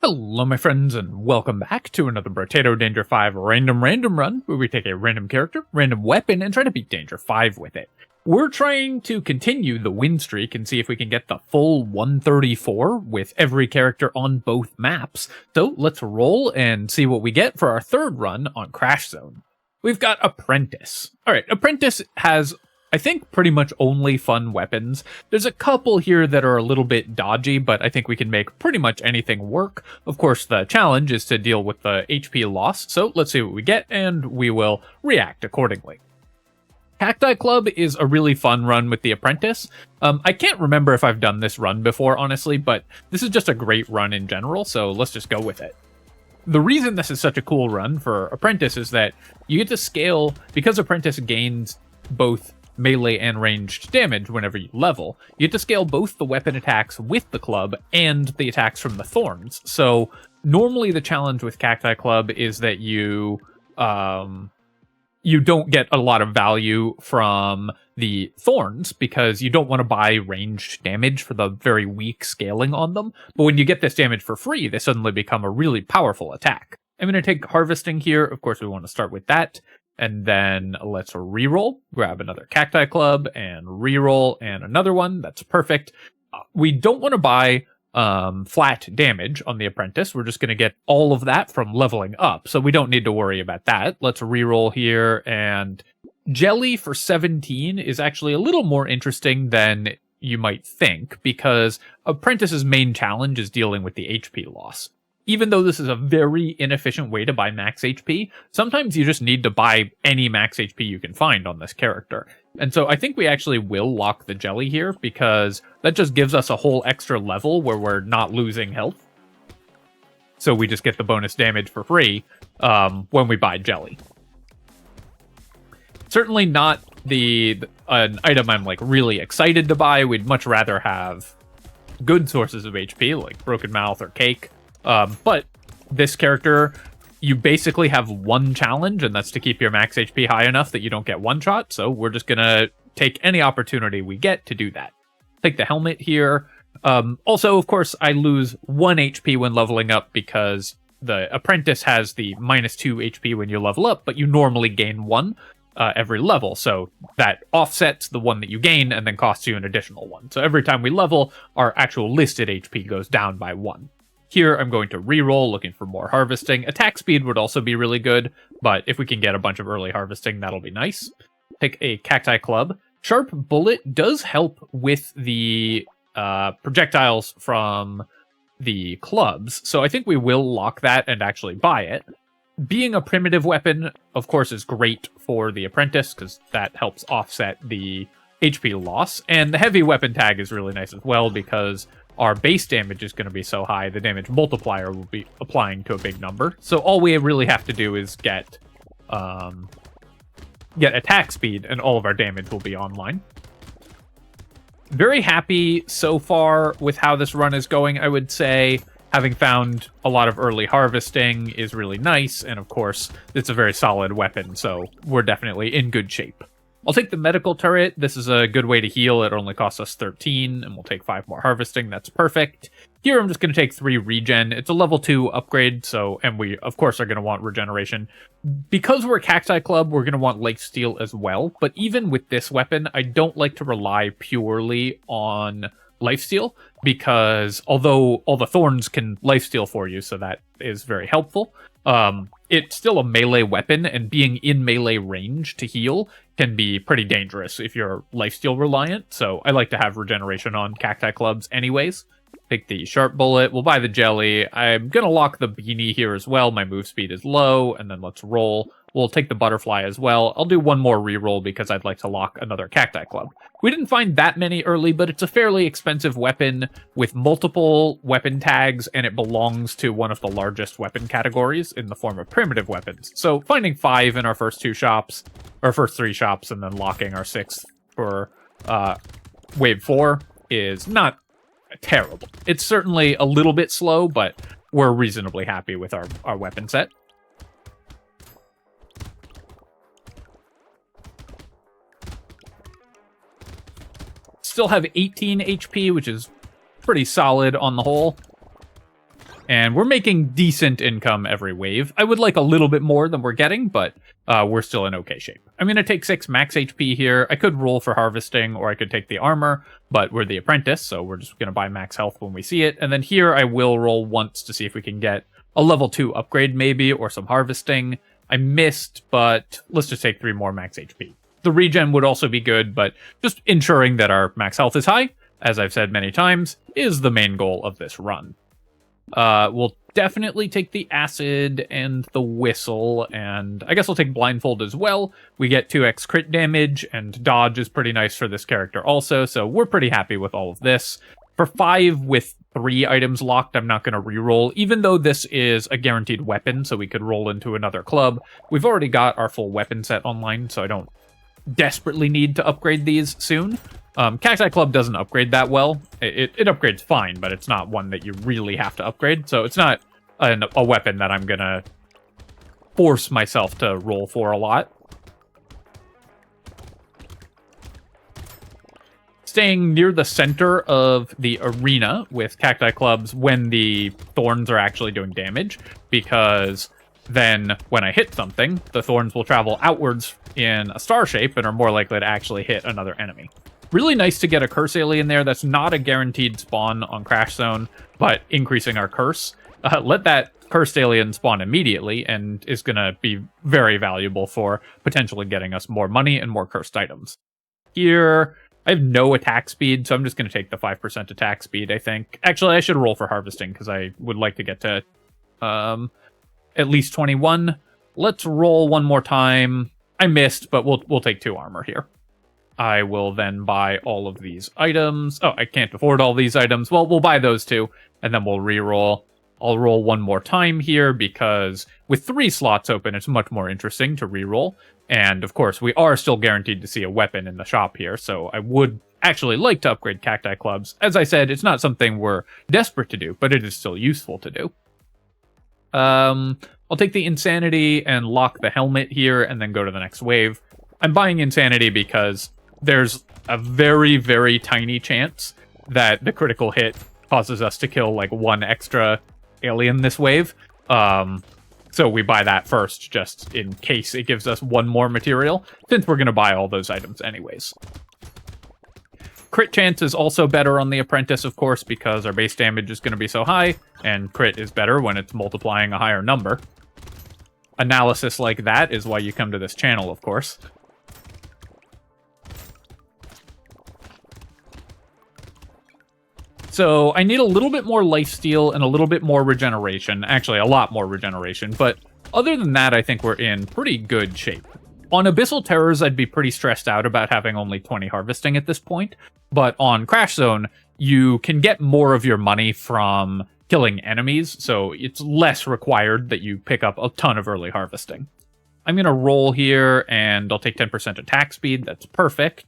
Hello my friends and welcome back to another Brotato Danger 5 random run, where we take a random character, random weapon, and try to beat Danger 5 with it. We're trying to continue the win streak and see if we can get the full 134 with every character on both maps. So let's roll and see what we get for our third run on Crash Zone. We've got Apprentice. Alright, Apprentice has, I think, pretty much only fun weapons. There's a couple here that are a little bit dodgy, but I think we can make pretty much anything work. Of course, the challenge is to deal with the HP loss, so let's see what we get, and we will react accordingly. Cacti Club is a really fun run with the Apprentice. I can't remember if I've done this run before, honestly, but this is just a great run in general, so let's just go with it. The reason this is such a cool run for Apprentice is that you get to scale, because Apprentice gains both melee and ranged damage whenever you level, you get to scale both the weapon attacks with the club and the attacks from the thorns. So normally the challenge with Cacti Club is that you don't get a lot of value from the thorns because you don't want to buy ranged damage for the very weak scaling on them. But when you get this damage for free, they suddenly become a really powerful attack. I'm going to take harvesting here. Of course, we want to start with that. And then let's reroll, grab another Cacti Club and reroll and another one. That's perfect. We don't want to buy flat damage on the Apprentice. We're just going to get all of that from leveling up. So we don't need to worry about that. Let's reroll here, and Jelly for 17 is actually a little more interesting than you might think, because Apprentice's main challenge is dealing with the HP loss. Even though this is a very inefficient way to buy max HP, sometimes you just need to buy any max HP you can find on this character. And so I think we actually will lock the Jelly here, because that just gives us a whole extra level where we're not losing health. So we just get the bonus damage for free when we buy Jelly. Certainly not an item I'm like really excited to buy. We'd much rather have good sources of HP like Broken Mouth or Cake. But this character, you basically have one challenge, and that's to keep your max HP high enough that you don't get one shot, so we're just gonna take any opportunity we get to do that. Take the helmet here. Also, of course, I lose 1 HP when leveling up because the Apprentice has the -2 HP when you level up, but you normally gain 1 every level, so that offsets the 1 that you gain and then costs you an additional 1. So every time we level, our actual listed HP goes down by 1. Here, I'm going to reroll, looking for more harvesting. Attack speed would also be really good, but if we can get a bunch of early harvesting, that'll be nice. Take a Cacti Club. Sharp Bullet does help with the projectiles from the clubs, so I think we will lock that and actually buy it. Being a primitive weapon, of course, is great for the Apprentice, because that helps offset the HP loss, and the heavy weapon tag is really nice as well, because our base damage is going to be so high, the damage multiplier will be applying to a big number. So all we really have to do is get attack speed, and all of our damage will be online. Very happy so far with how this run is going, I would say. Having found a lot of early harvesting is really nice, and of course, it's a very solid weapon, so we're definitely in good shape. I'll take the medical turret. This is a good way to heal. It only costs us 13, and we'll take 5 more harvesting. That's perfect. Here, I'm just going to take 3 regen. It's a level 2 upgrade, and we, of course, are going to want regeneration. Because we're Cacti Club, we're going to want lifesteal as well, but even with this weapon, I don't like to rely purely on lifesteal, because although all the thorns can lifesteal for you, so that is very helpful, it's still a melee weapon, and being in melee range to heal can be pretty dangerous if you're lifesteal reliant, so I like to have regeneration on Cacti Clubs anyways. Take the Sharp Bullet, we'll buy the Jelly. I'm gonna lock the Beanie here as well, my move speed is low, and then let's roll. We'll take the Butterfly as well. I'll do one more reroll because I'd like to lock another Cacti Club. We didn't find that many early, but it's a fairly expensive weapon with multiple weapon tags, and it belongs to one of the largest weapon categories in the form of primitive weapons. So finding 5 in our first 2 shops, or first 3 shops, and then locking our 6th for wave 4 is not terrible. It's certainly a little bit slow, but we're reasonably happy with our weapon set. Still have 18 HP, which is pretty solid on the whole. And we're making decent income every wave. I would like a little bit more than we're getting, but we're still in okay shape. I'm going to take 6 max HP here. I could roll for harvesting, or I could take the armor, but we're the apprentice, so we're just going to buy max health when we see it. And then here I will roll once to see if we can get a level 2 upgrade maybe, or some harvesting. I missed, but let's just take 3 more max HP. The regen would also be good, but just ensuring that our max health is high, as I've said many times, is the main goal of this run. We'll definitely take the acid and the whistle, and I guess I'll take blindfold as well. We get 2x crit damage, and dodge is pretty nice for this character also, so we're pretty happy with all of this. For 5 with 3 items locked, I'm not going to reroll, even though this is a guaranteed weapon, so we could roll into another club. We've already got our full weapon set online, so I don't desperately need to upgrade these soon. Cacti Club doesn't upgrade that well. It upgrades fine, but it's not one that you really have to upgrade, so it's not a weapon that I'm gonna force myself to roll for a lot. Staying near the center of the arena with Cacti Clubs when the thorns are actually doing damage, because then when I hit something, the thorns will travel outwards in a star shape and are more likely to actually hit another enemy. Really nice to get a curse alien there. That's not a guaranteed spawn on Crash Zone, but increasing our curse. Let that cursed alien spawn immediately and is going to be very valuable for potentially getting us more money and more cursed items. Here, I have no attack speed, so I'm just going to take the 5% attack speed, I think. Actually, I should roll for harvesting because I would like to get to at least 21. Let's roll one more time. I missed, but we'll take 2 armor here. I will then buy all of these items. Oh, I can't afford all these items. Well, we'll buy those 2, and then we'll re-roll. I'll roll one more time here, because with 3 slots open, it's much more interesting to re-roll. And, of course, we are still guaranteed to see a weapon in the shop here, so I would actually like to upgrade Cacti Clubs. As I said, it's not something we're desperate to do, but it is still useful to do. I'll take the Insanity and lock the helmet here, and then go to the next wave. I'm buying Insanity because there's a very, very tiny chance that the critical hit causes us to kill, like, 1 extra alien this wave. So we buy that first, just in case it gives us 1 more material, since we're going to buy all those items anyways. Crit chance is also better on the Apprentice, of course, because our base damage is going to be so high, and crit is better when it's multiplying a higher number. Analysis like that is why you come to this channel, of course. So I need a little bit more lifesteal and a little bit more regeneration. Actually, a lot more regeneration. But other than that, I think we're in pretty good shape. On Abyssal Terrors, I'd be pretty stressed out about having only 20 harvesting at this point. But on Crash Zone, you can get more of your money from killing enemies. So it's less required that you pick up a ton of early harvesting. I'm going to roll here, and I'll take 10% attack speed. That's perfect.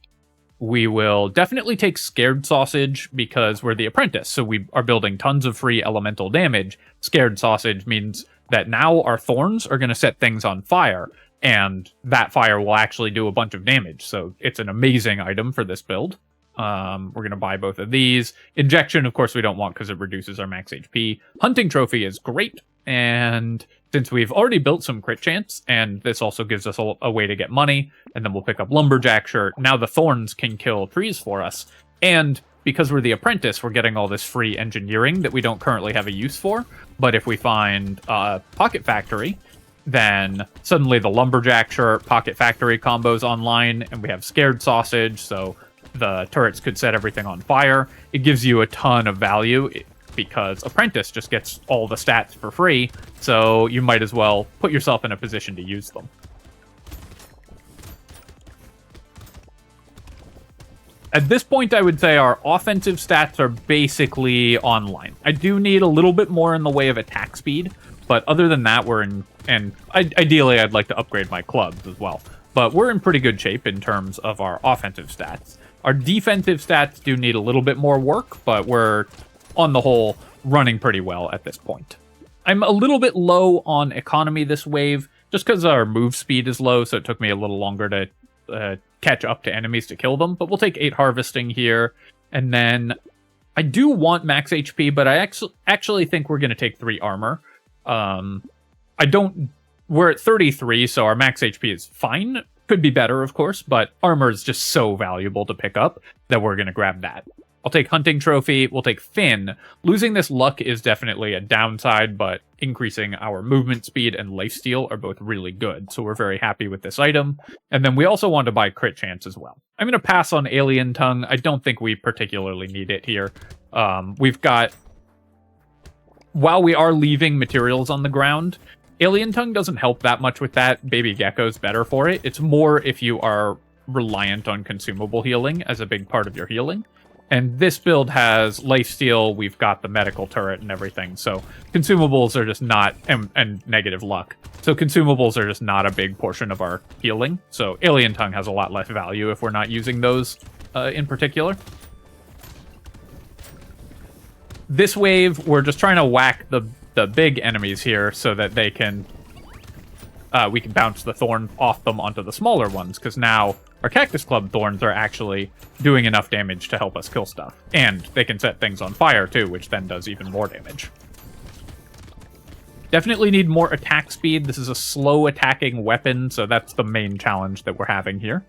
We will definitely take Scared Sausage because we're the Apprentice, so we are building tons of free elemental damage. Scared Sausage means that now our thorns are going to set things on fire, and that fire will actually do a bunch of damage, so it's an amazing item for this build. We're going to buy both of these. Injection, of course, we don't want because it reduces our max HP. Hunting Trophy is great, and since we've already built some crit chance, and this also gives us a way to get money, and then we'll pick up Lumberjack Shirt. Now the thorns can kill trees for us, and because we're the Apprentice, we're getting all this free engineering that we don't currently have a use for. But if we find Pocket Factory, then suddenly the Lumberjack Shirt, Pocket Factory combos online, and we have Scared Sausage, so the turrets could set everything on fire. It gives you a ton of value because Apprentice just gets all the stats for free, so you might as well put yourself in a position to use them. At this point, I would say our offensive stats are basically online. I do need a little bit more in the way of attack speed, but other than that, we're in... And ideally, I'd like to upgrade my clubs as well. But we're in pretty good shape in terms of our offensive stats. Our defensive stats do need a little bit more work, but we're, on the whole, running pretty well at this point. I'm a little bit low on economy this wave, just because our move speed is low, so it took me a little longer to catch up to enemies to kill them. But we'll take 8 harvesting here, and then I do want max HP, but I actually think we're going to take 3 armor. We're at 33, so our max HP is fine. Could be better, of course, but armor is just so valuable to pick up that we're going to grab that. I'll take Hunting Trophy. We'll take Fin. Losing this luck is definitely a downside, but increasing our movement speed and lifesteal are both really good, so we're very happy with this item. And then we also want to buy Crit Chance as well. I'm going to pass on Alien Tongue. I don't think we particularly need it here. We've got... While we are leaving materials on the ground, Alien Tongue doesn't help that much with that. Baby Gecko's better for it. It's more if you are reliant on consumable healing as a big part of your healing. And this build has lifesteal, we've got the medical turret and everything, so consumables are just not, and negative luck. So consumables are just not a big portion of our healing, so Alien Tongue has a lot less value if we're not using those in particular. This wave, we're just trying to whack the big enemies here so that they can, we can bounce the thorn off them onto the smaller ones, because now our Cactus Club thorns are actually doing enough damage to help us kill stuff. And they can set things on fire, too, which then does even more damage. Definitely need more attack speed. This is a slow attacking weapon, so that's the main challenge that we're having here.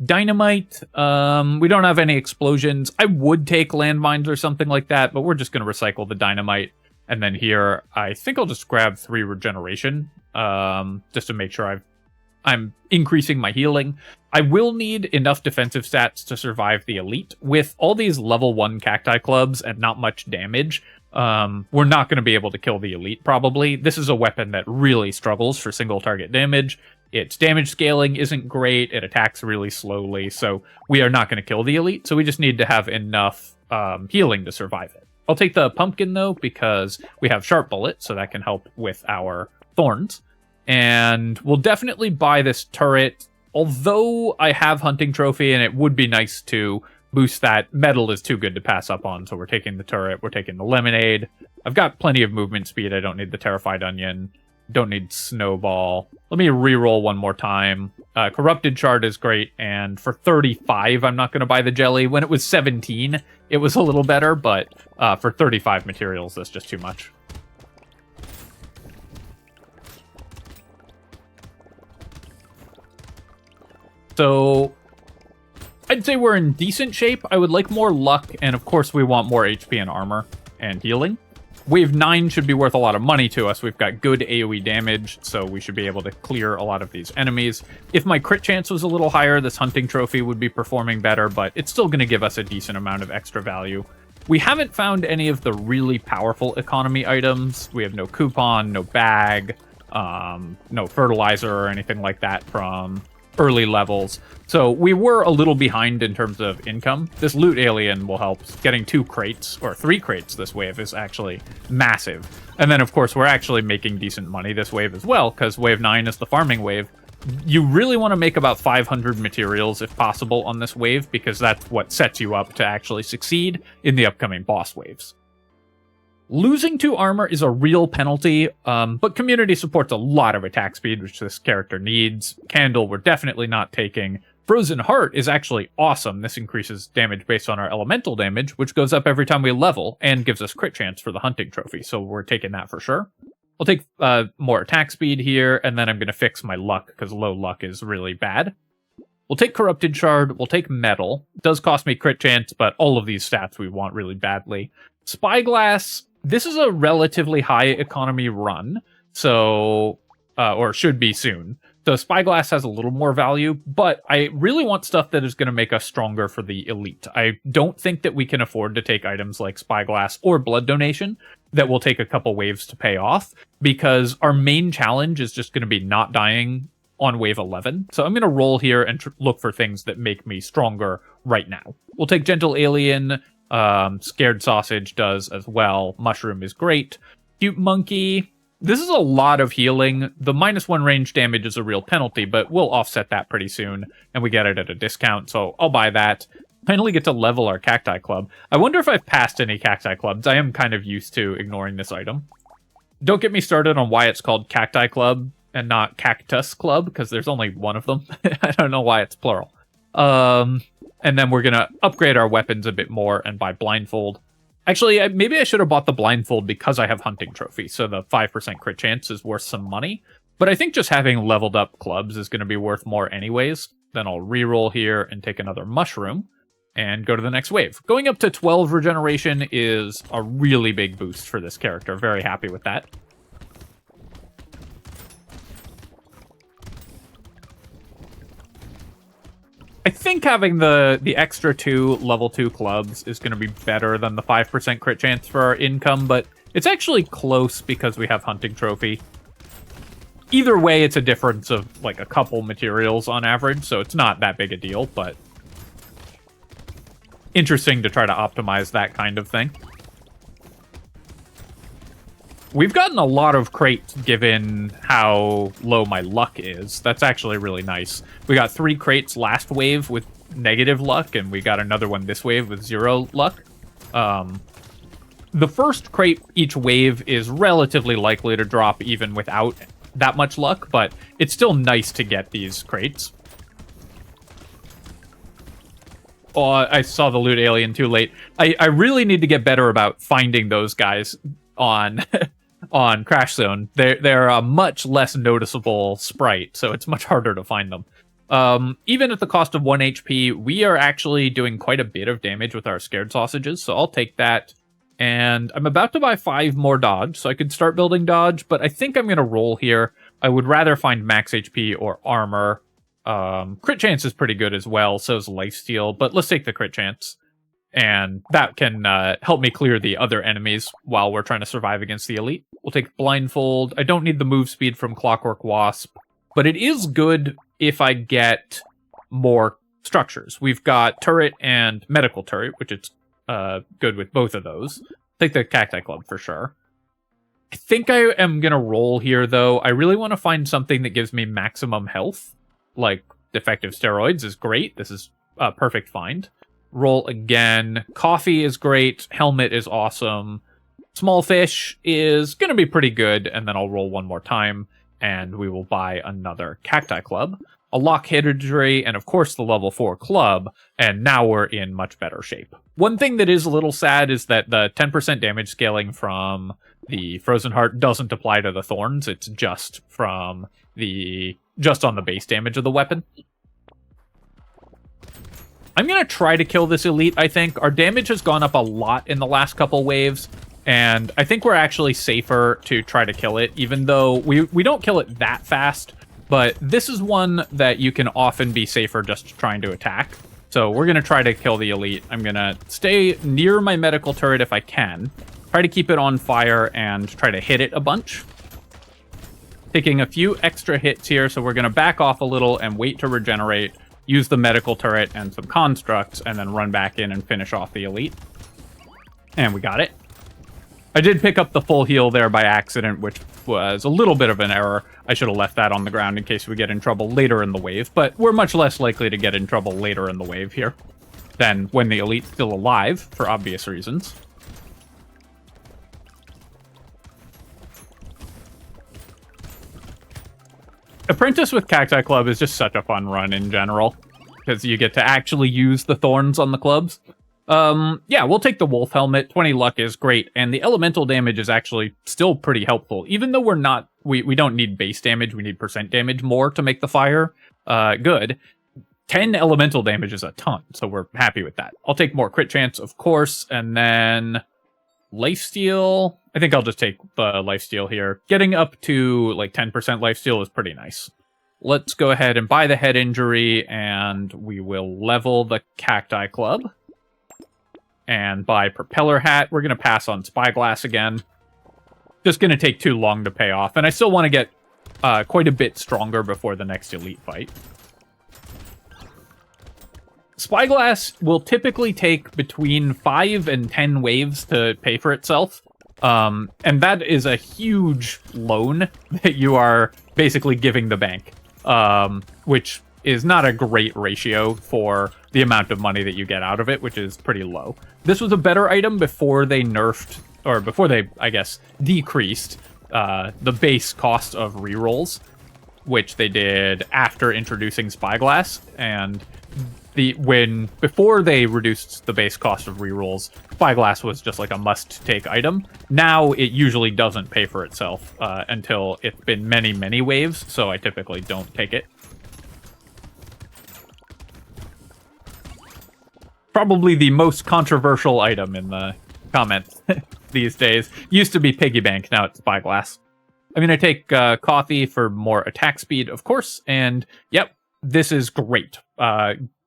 Dynamite, we don't have any explosions. I would take landmines or something like that, but we're just going to recycle the dynamite. And then here, I think I'll just grab 3 regeneration, just to make sure I'm increasing my healing. I will need enough defensive stats to survive the elite. With all these level 1 cacti clubs and not much damage, we're not going to be able to kill the elite, probably. This is a weapon that really struggles for single target damage. Its damage scaling isn't great. It attacks really slowly, so we are not going to kill the elite, so we just need to have enough healing to survive it. I'll take the pumpkin, though, because we have Sharp Bullet, so that can help with our thorns. And we'll definitely buy this turret, although I have Hunting Trophy, and it would be nice to boost that. Metal is too good to pass up on, so we're taking the turret, we're taking the Lemonade. I've got plenty of movement speed, I don't need the Terrified Onion, don't need Snowball. Let me reroll one more time. Corrupted Shard is great, and for 35, I'm not going to buy the Jelly. When it was 17, it was a little better, but for 35 materials, that's just too much. So, I'd say we're in decent shape. I would like more luck, and of course we want more HP and armor and healing. Wave 9 should be worth a lot of money to us. We've got good AoE damage, so we should be able to clear a lot of these enemies. If my crit chance was a little higher, this Hunting Trophy would be performing better, but it's still going to give us a decent amount of extra value. We haven't found any of the really powerful economy items. We have no coupon, no bag, no fertilizer or anything like that from early levels. So we were a little behind in terms of income. This loot alien will help. Getting 2 crates, or 3 crates this wave is actually massive. And then, of course, we're actually making decent money this wave as well, because wave 9 is the farming wave. You really want to make about 500 materials, if possible, on this wave, because that's what sets you up to actually succeed in the upcoming boss waves. Losing 2 armor is a real penalty, but community supports a lot of attack speed, which this character needs. Candle, we're definitely not taking. Frozen Heart is actually awesome. This increases damage based on our elemental damage, which goes up every time we level, and gives us crit chance for the Hunting Trophy, so we're taking that for sure. I'll take more attack speed here, and then I'm going to fix my luck, because low luck is really bad. We'll take Corrupted Shard, we'll take Metal. It does cost me crit chance, but all of these stats we want really badly. Spyglass, this is a relatively high economy run, so, or should be soon. So Spyglass has a little more value, but I really want stuff that is going to make us stronger for the elite. I don't think that we can afford to take items like Spyglass or Blood Donation that will take a couple waves to pay off, because our main challenge is just going to be not dying on wave 11. So I'm going to roll here and look for things that make me stronger right now. We'll take Gentle Alien. Scared Sausage does as well. Mushroom is great. Cute Monkey. This is a lot of healing. The -1 range damage is a real penalty, but we'll offset that pretty soon, and we get it at a discount, so I'll buy that. Finally get to level our Cacti Club. I wonder if I've passed any Cacti Clubs. I am kind of used to ignoring this item. Don't get me started on why it's called Cacti Club and not Cactus Club, because there's only one of them. I don't know why it's plural. And then we're going to upgrade our weapons a bit more and buy Blindfold. Actually, maybe I should have bought the blindfold because I have hunting trophy, so the 5% crit chance is worth some money. But I think just having leveled up clubs is going to be worth more anyways. Then I'll reroll here and take another mushroom and go to the next wave. Going up to 12 regeneration is a really big boost for this character. Very happy with that. I think having the extra 2 level 2 clubs is going to be better than the 5% crit chance for our income, but it's actually close because we have hunting trophy. Either way, it's a difference of like a couple materials on average, so it's not that big a deal, but interesting to try to optimize that kind of thing. We've gotten a lot of crates given how low my luck is. That's actually really nice. We got 3 crates last wave with negative luck, and we got another one this wave with 0 luck. The first crate each wave is relatively likely to drop even without that much luck, but it's still nice to get these crates. Oh, I saw the loot alien too late. I really need to get better about finding those guys on on Crash Zone. They're a much less noticeable sprite, so it's much harder to find them. Even at the cost of 1 HP, we are actually doing quite a bit of damage with our scared sausages, so I'll take that. And I'm about to buy 5 more dodge, so I could start building dodge, but I think I'm going to roll here. I would rather find max HP or armor. Crit chance is pretty good as well, so is lifesteal, but let's take the crit chance. And that can help me clear the other enemies while we're trying to survive against the elite. We'll take blindfold. I don't need the move speed from Clockwork Wasp, but it is good if I get more structures. We've got turret and medical turret, which is good with both of those. Take the Cacti Club for sure. I think I am going to roll here, though. I really want to find something that gives me maximum health. Like, defective steroids is great. This is a perfect find. Roll again. Coffee is great. Helmet is awesome. Small fish is going to be pretty good. And then I'll roll one more time, and we will buy another Cacti Club. A lock heraldry, and of course the level 4 club, and now we're in much better shape. One thing that is a little sad is that the 10% damage scaling from the Frozen Heart doesn't apply to the thorns. It's just from just on the base damage of the weapon. I'm going to try to kill this elite, I think. Our damage has gone up a lot in the last couple waves, and I think we're actually safer to try to kill it, even though we don't kill it that fast. But this is one that you can often be safer just trying to attack. So we're going to try to kill the elite. I'm going to stay near my medical turret if I can. Try to keep it on fire and try to hit it a bunch. Taking a few extra hits here, so we're going to back off a little and wait to regenerate. Use the medical turret and some constructs, and then run back in and finish off the elite. And we got it. I did pick up the full heal there by accident, which was a little bit of an error. I should have left that on the ground in case we get in trouble later in the wave, but we're much less likely to get in trouble later in the wave here than when the elite's still alive, for obvious reasons. Apprentice with Cacti Club is just such a fun run in general, because you get to actually use the thorns on the clubs. Yeah, we'll take the wolf helmet. 20 luck is great, and the elemental damage is actually still pretty helpful. Even though we don't need base damage, we need percent damage more to make the fire good. 10 elemental damage is a ton, so we're happy with that. I'll take more crit chance, of course, and then lifesteal. I think I'll just take the lifesteal here. Getting up to like 10% lifesteal is pretty nice. Let's go ahead and buy the head injury, and we will level the Cacti Club. And buy Propeller Hat. We're going to pass on Spyglass again. Just going to take too long to pay off. And I still want to get quite a bit stronger before the next elite fight. Spyglass will typically take between 5 and 10 waves to pay for itself. And that is a huge loan that you are basically giving the bank. Which is not a great ratio for the amount of money that you get out of it, which is pretty low. This was a better item before they nerfed, or before they, I guess, decreased the base cost of rerolls, which they did after introducing Spyglass. And Before they reduced the base cost of rerolls, Spyglass was just like a must-take item. Now it usually doesn't pay for itself until it's been many waves, so I typically don't take it. Probably the most controversial item in the comments these days. Used to be Piggy Bank, now it's Spyglass. I'm going to take Coffee for more attack speed, of course, and yep, this is great.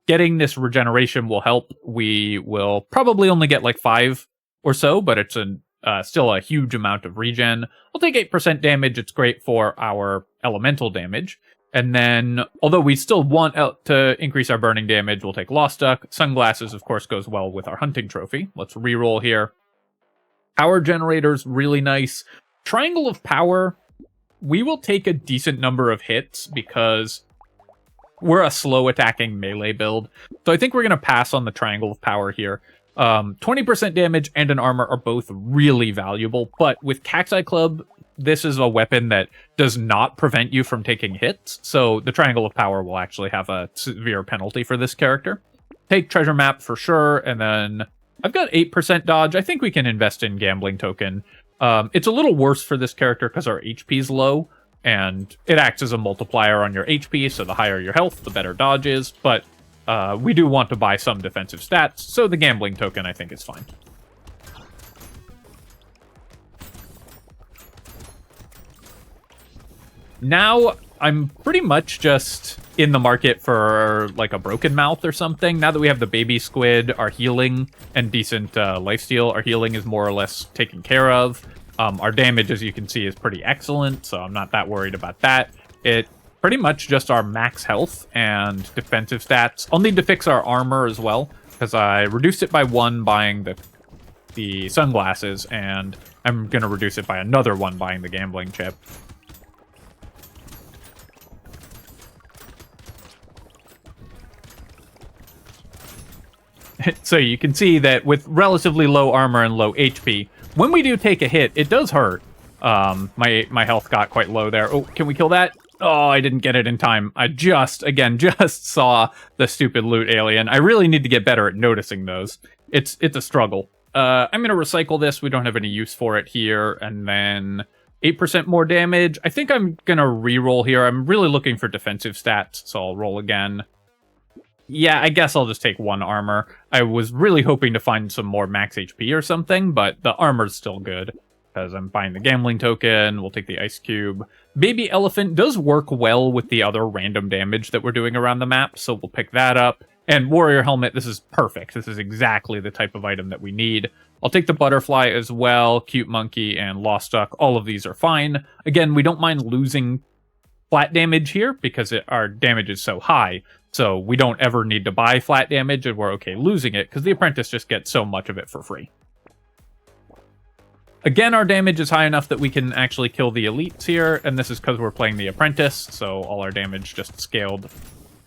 Getting this regeneration will help. We will probably only get like 5 or so, but it's still a huge amount of regen. We'll take 8% damage. It's great for our elemental damage. And then, although we still want to increase our burning damage, we'll take Lost Duck. Sunglasses, of course, goes well with our hunting trophy. Let's reroll here. Power generator's really nice. Triangle of Power, we will take a decent number of hits because we're a slow attacking melee build. So I think we're going to pass on the Triangle of Power here. 20% damage and an armor are both really valuable, but with Cacti Club, this is a weapon that does not prevent you from taking hits, so the Triangle of Power will actually have a severe penalty for this character. Take Treasure Map for sure, and then I've got 8% dodge. I think we can invest in Gambling Token. It's a little worse for this character because our HP is low, and it acts as a multiplier on your HP, so the higher your health, the better dodge is, but we do want to buy some defensive stats, so the Gambling Token I think is fine. Now, I'm pretty much just in the market for like a Broken Mouth or something. Now that we have the baby squid, our healing, and decent lifesteal, our healing is more or less taken care of. Our damage, as you can see, is pretty excellent, so I'm not that worried about that. It pretty much just our max health and defensive stats. I'll need to fix our armor as well, because I reduced it by 1 buying the sunglasses, and I'm going to reduce it by another 1 buying the gambling chip. So you can see that with relatively low armor and low HP, when we do take a hit, it does hurt. My health got quite low there. Oh, can we kill that? Oh, I didn't get it in time. I just saw the stupid loot alien. I really need to get better at noticing those. It's a struggle. I'm going to recycle this. We don't have any use for it here. And then 8% more damage. I think I'm going to reroll here. I'm really looking for defensive stats, so I'll roll again. Yeah, I guess I'll just take 1 armor. I was really hoping to find some more max HP or something, but the armor's still good, because I'm buying the Gambling Token. We'll take the Ice Cube. Baby Elephant does work well with the other random damage that we're doing around the map, so we'll pick that up. And Warrior Helmet, this is perfect. This is exactly the type of item that we need. I'll take the Butterfly as well, Cute Monkey, and Lost Duck. All of these are fine. Again, we don't mind losing flat damage here, because our damage is so high. So we don't ever need to buy flat damage, and we're okay losing it, because the Apprentice just gets so much of it for free. Again, our damage is high enough that we can actually kill the elites here, and this is because we're playing the Apprentice, so all our damage just scaled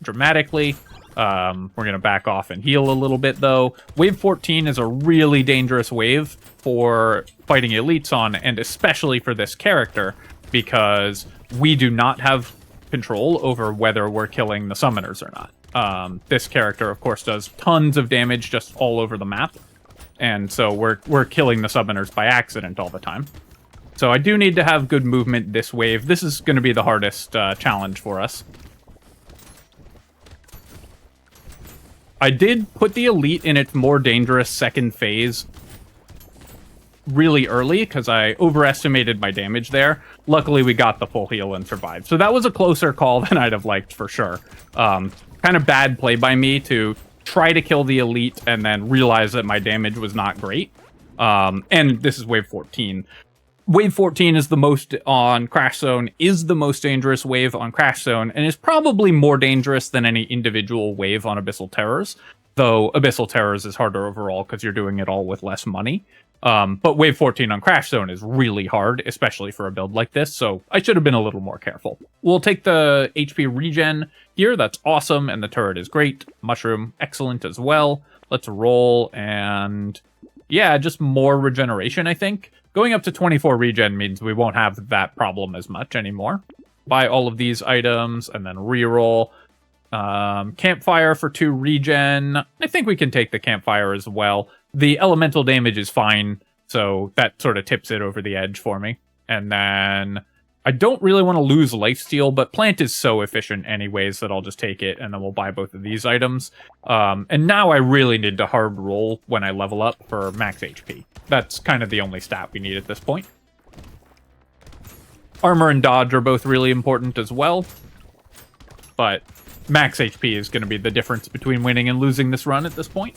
dramatically. We're going to back off and heal a little bit, though. Wave 14 is a really dangerous wave for fighting elites on, and especially for this character, because we do not have control over whether we're killing the summoners or not. This character, of course, does tons of damage just all over the map, and so we're killing the summoners by accident all the time. So I do need to have good movement this wave. This is going to be the hardest challenge for us. I did put the elite in its more dangerous second phase really early, because I overestimated my damage there. Luckily, we got the full heal and survived. So that was a closer call than I'd have liked, for sure. Kind of bad play by me to try to kill the elite and then realize that my damage was not great. And this is wave 14. Wave 14 is the most on Crash Zone, is the most dangerous wave on Crash Zone, and is probably more dangerous than any individual wave on Abyssal Terrors. Though Abyssal Terrors is harder overall because you're doing it all with less money. But Wave 14 on Crash Zone is really hard, especially for a build like this, so I should have been a little more careful. We'll take the HP regen here, that's awesome, and the turret is great. Mushroom, excellent as well. Let's roll, and yeah, just more regeneration, I think. Going up to 24 regen means we won't have that problem as much anymore. Buy all of these items, and then reroll. Campfire for 2 regen. I think we can take the campfire as well. The elemental damage is fine, so that sort of tips it over the edge for me. And then I don't really want to lose lifesteal, but plant is so efficient anyways that I'll just take it, and then we'll buy both of these items. And now I really need to hard roll when I level up for max HP. That's kind of the only stat we need at this point. Armor and dodge are both really important as well, but max HP is going to be the difference between winning and losing this run at this point.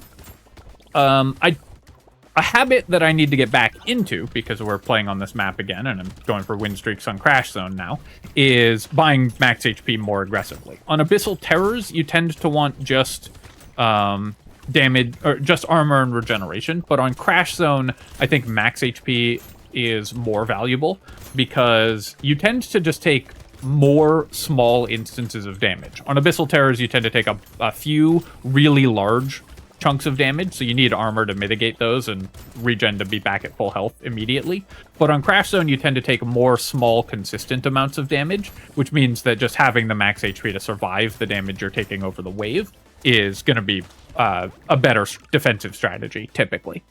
A habit that I need to get back into, because we're playing on this map again, and I'm going for win streaks on Crash Zone now, is buying max HP more aggressively. On Abyssal Terrors, you tend to want just damage, or just armor and regeneration, but on Crash Zone, I think max HP is more valuable, because you tend to just take more small instances of damage. On Abyssal Terrors, you tend to take a few really large chunks of damage, so you need armor to mitigate those and regen to be back at full health immediately. But on Crash Zone, you tend to take more small, consistent amounts of damage, which means that just having the max HP to survive the damage you're taking over the wave is going to be a better defensive strategy, typically.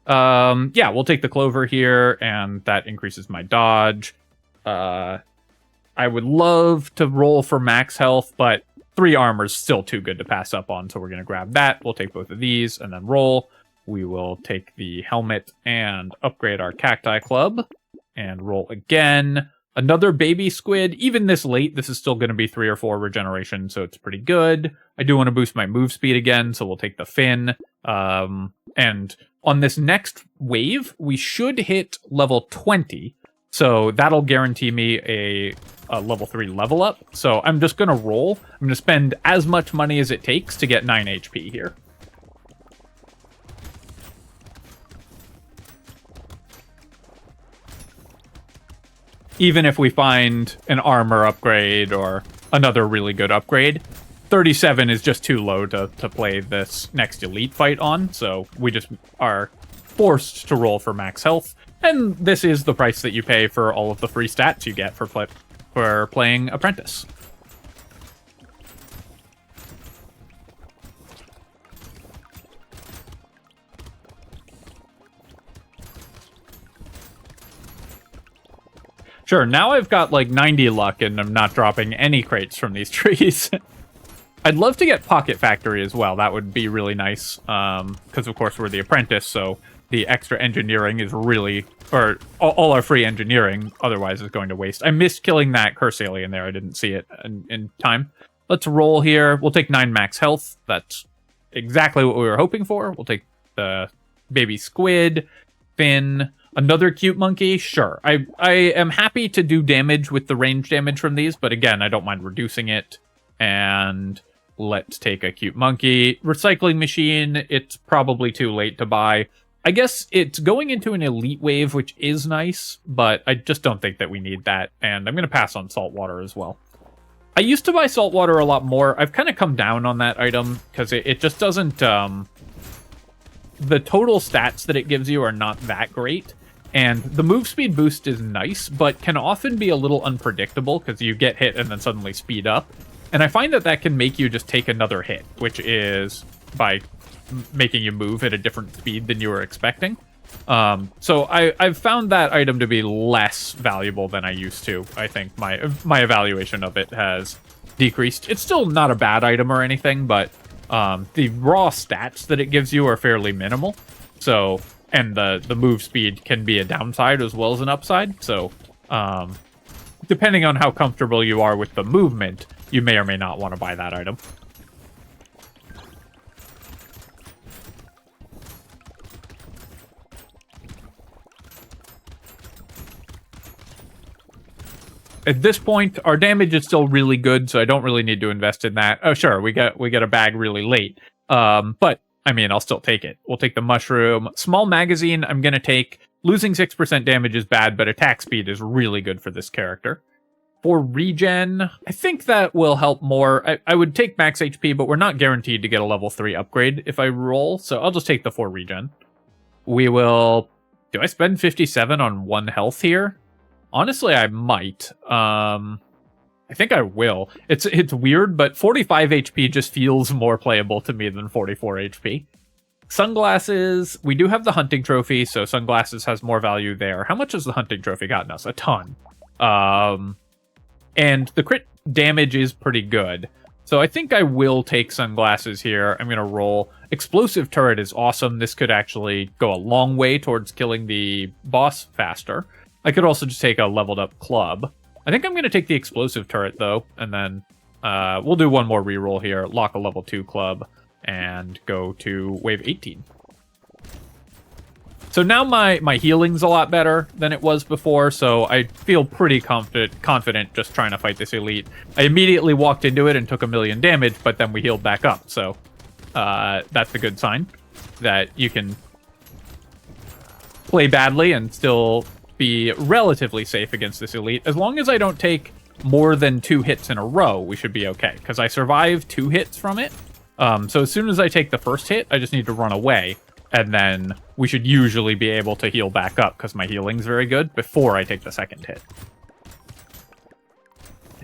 Yeah, we'll take the Clover here, and that increases my dodge. I would love to roll for max health, but 3 armor is still too good to pass up on, so we're going to grab that. We'll take both of these and then roll. We will take the helmet and upgrade our Cacti Club and roll again. Another baby squid. Even this late, this is still going to be 3 or 4 regeneration, so it's pretty good. I do want to boost my move speed again, so we'll take the fin. And on this next wave, we should hit level 20. So that'll guarantee me a level 3 level up. So I'm just going to roll. I'm going to spend as much money as it takes to get 9 HP here. Even if we find an armor upgrade or another really good upgrade, 37 is just too low to play this next elite fight on. So we just are forced to roll for max health. And this is the price that you pay for all of the free stats you get for playing Apprentice. Sure, now I've got like 90 luck and I'm not dropping any crates from these trees. I'd love to get Pocket Factory as well. That would be really nice. Because of course we're the Apprentice, so the extra engineering is really, or all our free engineering otherwise is going to waste. I missed killing that curse alien there. I didn't see it in time. Let's roll here. We'll take 9 max health. That's exactly what we were hoping for. We'll take the baby squid, fin, another cute monkey. Sure. I am happy to do damage with the range damage from these, but again, I don't mind reducing it. And let's take a cute monkey. Recycling machine, it's probably too late to buy. I guess it's going into an elite wave, which is nice, but I just don't think that we need that, and I'm going to pass on saltwater as well. I used to buy saltwater a lot more. I've kind of come down on that item, because it just doesn't... the total stats that it gives you are not that great, and the move speed boost is nice, but can often be a little unpredictable, because you get hit and then suddenly speed up. And I find that that can make you just take another hit, which is by making you move at a different speed than you were expecting. So I've found that item to be less valuable than I used to. I think my evaluation of it has decreased. It's still not a bad item or anything, but the raw stats that it gives you are fairly minimal. So, and the move speed can be a downside as well as an upside. So, depending on how comfortable you are with the movement, you may or may not want to buy that item. At this point, our damage is still really good, so I don't really need to invest in that. Oh, sure, we get a bag really late. But, I mean, I'll still take it. We'll take the mushroom. Small magazine, I'm going to take. Losing 6% damage is bad, but attack speed is really good for this character. For regen, I think that will help more. I would take max HP, but we're not guaranteed to get a level 3 upgrade if I roll, so I'll just take the 4 regen. We will... Do I spend 57 on 1 health here? Honestly, I might. I think I will. It's weird, but 45 HP just feels more playable to me than 44 HP. Sunglasses, we do have the hunting trophy, so sunglasses has more value there. How much has the hunting trophy gotten us? A ton. And the crit damage is pretty good. So I think I will take sunglasses here. I'm going to roll. Explosive turret is awesome. This could actually go a long way towards killing the boss faster. I could also just take a leveled up club. I think I'm going to take the explosive turret, though, and then we'll do one more reroll here, lock a level 2 club, and go to wave 18. So now my healing's a lot better than it was before, so I feel pretty confident just trying to fight this elite. I immediately walked into it and took 1,000,000 damage, but then we healed back up, so that's a good sign that you can play badly and still be relatively safe against this elite. As long as I don't take more than 2 hits in a row, we should be okay, because I survived 2 hits from it. So as soon as I take the first hit, I just need to run away, and then we should usually be able to heal back up, because my healing's very good, before I take the second hit.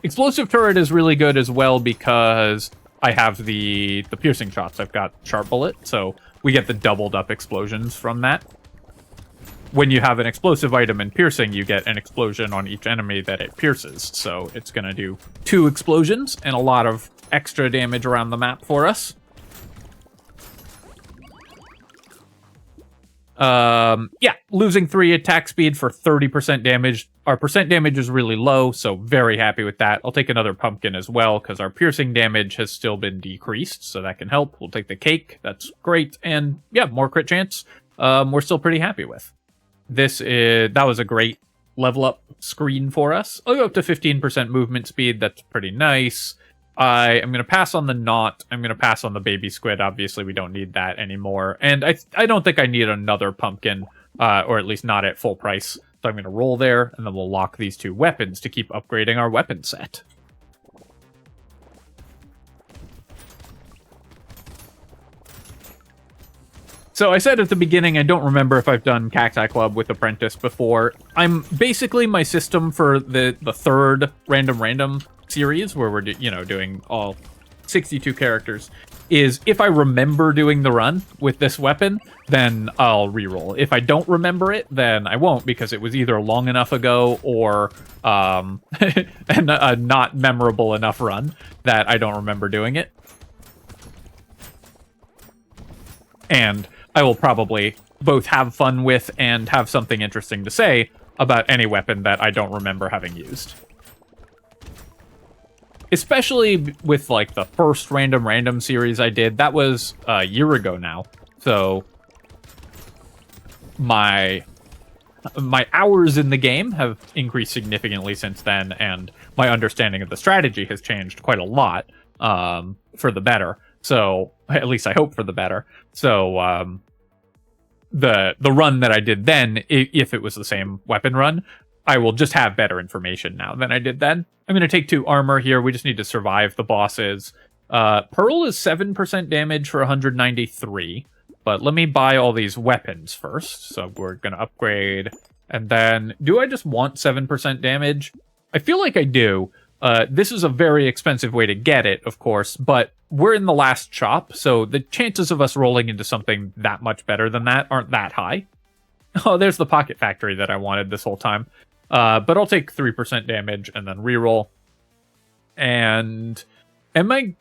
Explosive turret is really good as well, because I have the piercing shots. I've got sharp bullet, so we get the doubled up explosions from that. When you have an explosive item in piercing, you get an explosion on each enemy that it pierces. So it's going to do 2 explosions and a lot of extra damage around the map for us. Yeah, losing 3 attack speed for 30% damage. Our percent damage is really low, so very happy with that. I'll take another pumpkin as well, because our piercing damage has still been decreased, so that can help. We'll take the cake, that's great. And yeah, more crit chance, we're still pretty happy with. That was a great level up screen for us. I'll go up to 15% movement speed. That's pretty nice. I am going to pass on the knot. I'm going to pass on the baby squid. Obviously, we don't need that anymore. And I don't think I need another pumpkin, or at least not at full price. So I'm going to roll there, and then we'll lock these 2 weapons to keep upgrading our weapon set. So I said at the beginning, I don't remember if I've done Cacti Club with Apprentice before. I'm basically, my system for the third random series, where we're doing all 62 characters, is if I remember doing the run with this weapon, then I'll reroll. If I don't remember it, then I won't, because it was either long enough ago or a not memorable enough run that I don't remember doing it. And I will probably both have fun with and have something interesting to say about any weapon that I don't remember having used. Especially with, like, the first random series I did. That was a year ago now. So my hours in the game have increased significantly since then, and my understanding of the strategy has changed quite a lot, for the better. So, at least I hope for the better. So, the run that I did then, if it was the same weapon run, I will just have better information now than I did then. I'm going to take 2 armor here. We just need to survive the bosses. Pearl is 7% damage for 193. But let me buy all these weapons first. So we're going to upgrade. And then, do I just want 7% damage? I feel like I do. This is a very expensive way to get it, of course, but we're in the last shop, so the chances of us rolling into something that much better than that aren't that high. Oh, there's the pocket factory that I wanted this whole time. But I'll take 3% damage and then reroll. And the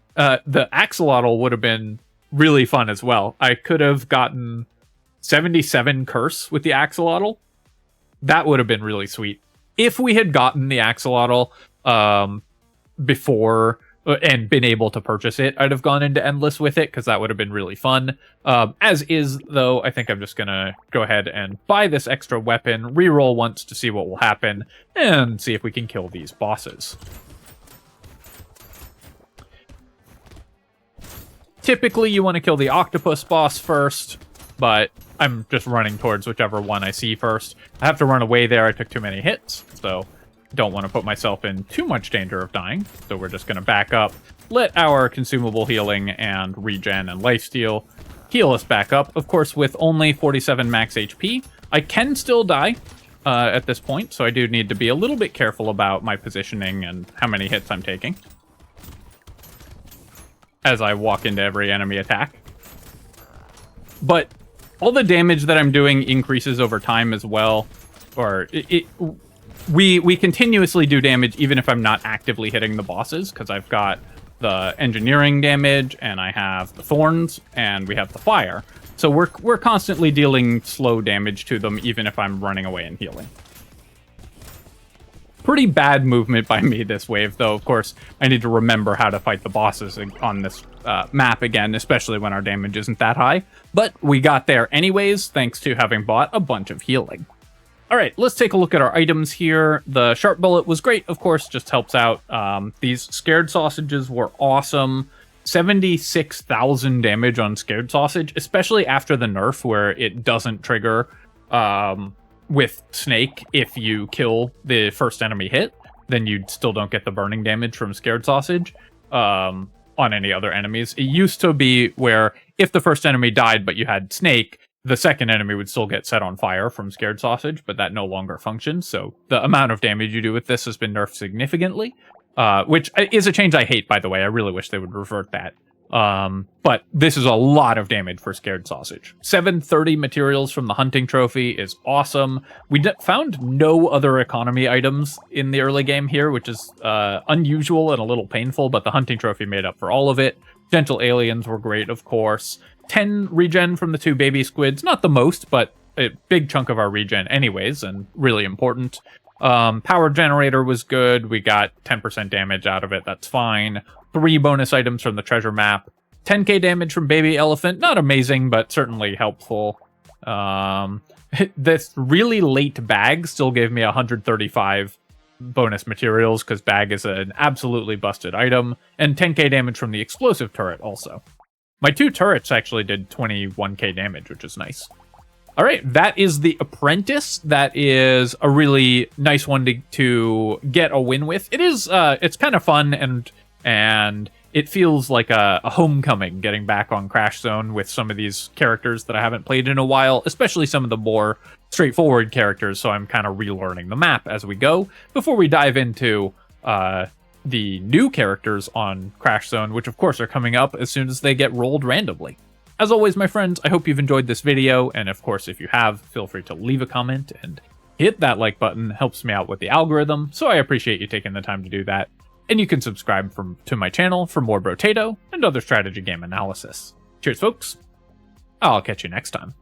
axolotl would have been really fun as well. I could have gotten 77 curse with the axolotl. That would have been really sweet. If we had gotten the axolotl before and been able to purchase it, I'd have gone into Endless with it, because that would have been really fun. As is, though, I think I'm just gonna go ahead and buy this extra weapon, reroll once to see what will happen, and see if we can kill these bosses. Typically, you want to kill the octopus boss first, but I'm just running towards whichever one I see first. I have to run away there. I took too many hits, so don't want to put myself in too much danger of dying. So we're just going to back up, let our consumable healing and regen and lifesteal heal us back up. Of course, with only 47 max HP, I can still die. at this point, so I do need to be a little bit careful about my positioning and how many hits I'm taking as I walk into every enemy attack. But all the damage that I'm doing increases over time as well, or we continuously do damage even if I'm not actively hitting the bosses, because I've got the engineering damage, and I have the thorns, and we have the fire. So we're constantly dealing slow damage to them, even if I'm running away and healing. Pretty bad movement by me this wave, though. Of course, I need to remember how to fight the bosses on this map again, especially when our damage isn't that high. But we got there anyways, thanks to having bought a bunch of healing. All right, let's take a look at our items here. The sharp bullet was great, of course, just helps out. These scared sausages were awesome. 76,000 damage on scared sausage, especially after the nerf where it doesn't trigger with snake. If you kill the first enemy hit, then you still don't get the burning damage from scared sausage on any other enemies. It used to be where if the first enemy died but you had snake, the second enemy would still get set on fire from scared sausage, but that no longer functions. So the amount of damage you do with this has been nerfed significantly. Which is a change I hate, by the way. I really wish they would revert that. But this is a lot of damage for scared sausage. 730 materials from the hunting trophy is awesome. We found no other economy items in the early game here, which is unusual and a little painful, but the hunting trophy made up for all of it. Gentle aliens were great, of course. 10 regen from the 2 baby squids. Not the most, but a big chunk of our regen anyways, and really important. Power generator was good. We got 10% damage out of it. That's fine. 3 bonus items from the treasure map. 10k damage from baby elephant. Not amazing, but certainly helpful. This really late bag still gave me 135 bonus materials because bag is an absolutely busted item. And 10k damage from the explosive turret also. My 2 turrets actually did 21k damage, which is nice. All right, that is the Apprentice. That is a really nice one to get a win with. It is, it's kind of fun, and it feels like a homecoming getting back on Crash Zone with some of these characters that I haven't played in a while, especially some of the more straightforward characters, so I'm kind of relearning the map as we go before we dive into the new characters on Crash Zone, which of course are coming up as soon as they get rolled randomly. As always, my friends, I hope you've enjoyed this video, and of course, if you have, feel free to leave a comment and hit that like button. It helps me out with the algorithm, so I appreciate you taking the time to do that. And you can subscribe to my channel for more Brotato and other strategy game analysis. Cheers, folks. I'll catch you next time.